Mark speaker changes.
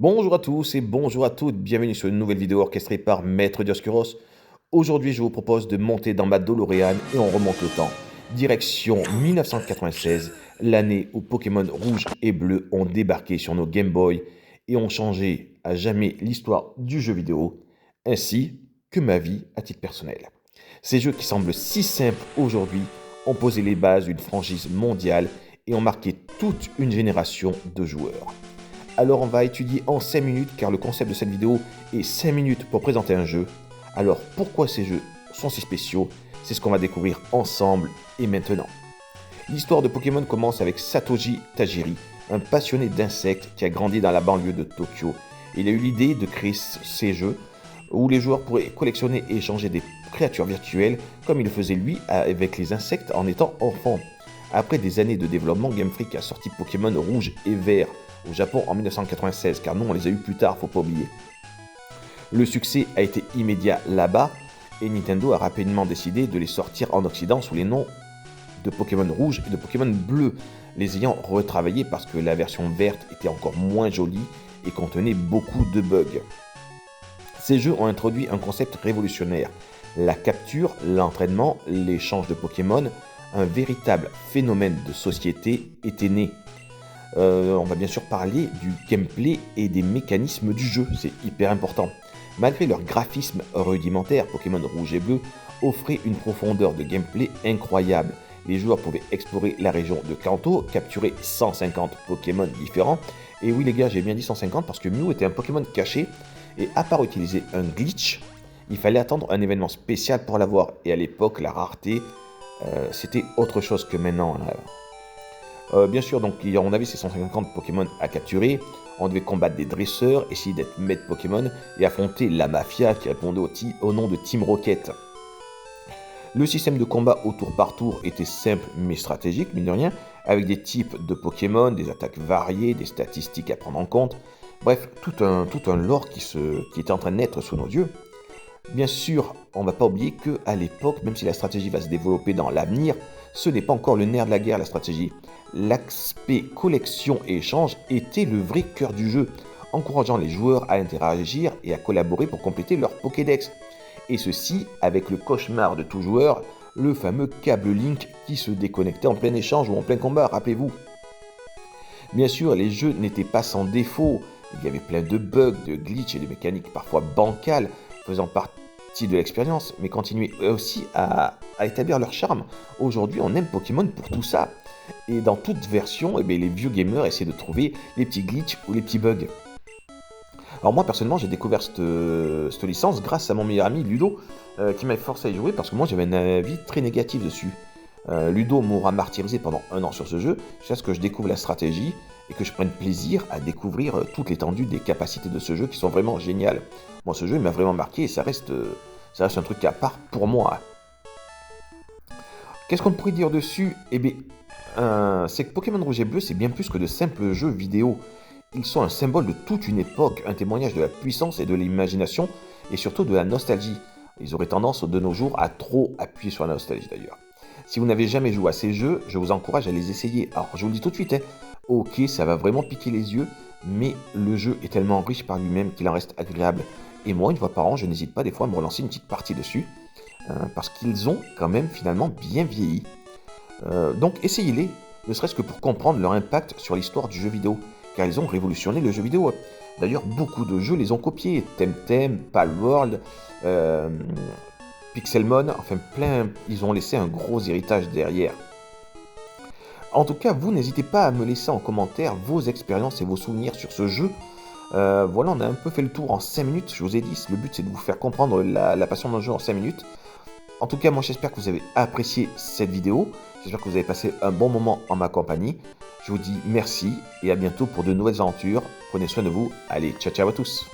Speaker 1: Bonjour à tous et bonjour à toutes, bienvenue sur une nouvelle vidéo orchestrée par Maître Dioscuros. Aujourd'hui, je vous propose de monter dans ma DeLorean et on remonte le temps. Direction 1996, l'année où Pokémon Rouge et Bleu ont débarqué sur nos Game Boy et ont changé à jamais l'histoire du jeu vidéo, ainsi que ma vie à titre personnel. Ces jeux qui semblent si simples aujourd'hui ont posé les bases d'une franchise mondiale et ont marqué toute une génération de joueurs. Alors on va étudier en 5 minutes car le concept de cette vidéo est 5 minutes pour présenter un jeu. Alors pourquoi ces jeux sont si spéciaux? C'est ce qu'on va découvrir ensemble et maintenant. L'histoire de Pokémon commence avec Satoshi Tajiri, un passionné d'insectes qui a grandi dans la banlieue de Tokyo. Il a eu l'idée de créer ces jeux où les joueurs pourraient collectionner et échanger des créatures virtuelles comme il le faisait lui avec les insectes en étant enfant. Après des années de développement, Game Freak a sorti Pokémon Rouge et Vert au Japon en 1996, car nous on les a eu plus tard, faut pas oublier. Le succès a été immédiat là-bas, et Nintendo a rapidement décidé de les sortir en Occident sous les noms de Pokémon Rouge et de Pokémon Bleu, les ayant retravaillés parce que la version verte était encore moins jolie et contenait beaucoup de bugs. Ces jeux ont introduit un concept révolutionnaire, la capture, l'entraînement, l'échange de Pokémon, un véritable phénomène de société était né. On va bien sûr parler du gameplay et des mécanismes du jeu, c'est hyper important. Malgré leur graphisme rudimentaire, Pokémon Rouge et Bleu offrait une profondeur de gameplay incroyable. Les joueurs pouvaient explorer la région de Kanto, capturer 150 Pokémon différents. Et oui les gars, j'ai bien dit 150 parce que Mew était un Pokémon caché, et à part utiliser un glitch, il fallait attendre un événement spécial pour l'avoir. Et à l'époque, la rareté, c'était autre chose que maintenant. Bien sûr, donc on avait ces 150 Pokémon à capturer, on devait combattre des dresseurs, essayer d'être maître Pokémon et affronter la mafia qui répondait au nom de Team Rocket. Le système de combat au tour par tour était simple mais stratégique, mine de rien, avec des types de Pokémon, des attaques variées, des statistiques à prendre en compte, bref, tout un lore qui était en train de naître sous nos yeux. Bien sûr, on ne va pas oublier qu'à l'époque, même si la stratégie va se développer dans l'avenir, ce n'est pas encore le nerf de la guerre, la stratégie. L'aspect collection et échange était le vrai cœur du jeu, encourageant les joueurs à interagir et à collaborer pour compléter leur Pokédex. Et ceci avec le cauchemar de tout joueur, le fameux câble Link qui se déconnectait en plein échange ou en plein combat, rappelez-vous. Bien sûr, les jeux n'étaient pas sans défaut, il y avait plein de bugs, de glitches et de mécaniques parfois bancales, faisant partie de l'expérience, mais continuaient aussi à établir leur charme. Aujourd'hui, on aime Pokémon pour tout ça. Et dans toute version, les vieux gamers essaient de trouver les petits glitches ou les petits bugs. Alors moi, personnellement, j'ai découvert cette licence grâce à mon meilleur ami Ludo, qui m'a forcé à y jouer parce que moi, j'avais un avis très négatif dessus. Ludo m'aura martyrisé pendant 1 an sur ce jeu, jusqu'à ce que je découvre la stratégie et que je prenne plaisir à découvrir toute l'étendue des capacités de ce jeu qui sont vraiment géniales. Moi, ce jeu, il m'a vraiment marqué et ça reste un truc à part pour moi. Qu'est-ce qu'on pourrait dire dessus? C'est que Pokémon Rouge et Bleu, c'est bien plus que de simples jeux vidéo. Ils sont un symbole de toute une époque, un témoignage de la puissance et de l'imagination, et surtout de la nostalgie. Ils auraient tendance de nos jours à trop appuyer sur la nostalgie d'ailleurs. Si vous n'avez jamais joué à ces jeux, je vous encourage à les essayer. Alors je vous le dis tout de suite, ok, ça va vraiment piquer les yeux, mais le jeu est tellement riche par lui-même qu'il en reste agréable. Et moi, une fois par an, je n'hésite pas des fois à me relancer une petite partie dessus, parce qu'ils ont quand même finalement bien vieilli. Donc essayez-les, ne serait-ce que pour comprendre leur impact sur l'histoire du jeu vidéo, car ils ont révolutionné le jeu vidéo. D'ailleurs, beaucoup de jeux les ont copiés, Temtem, Palworld, Pixelmon, enfin plein, ils ont laissé un gros héritage derrière. En tout cas, vous n'hésitez pas à me laisser en commentaire vos expériences et vos souvenirs sur ce jeu. Voilà, on a un peu fait le tour en 5 minutes, je vous ai dit, le but c'est de vous faire comprendre la passion d'un jeu en 5 minutes. En tout cas, moi j'espère que vous avez apprécié cette vidéo, j'espère que vous avez passé un bon moment en ma compagnie. Je vous dis merci et à bientôt pour de nouvelles aventures. Prenez soin de vous. Allez, ciao ciao à tous.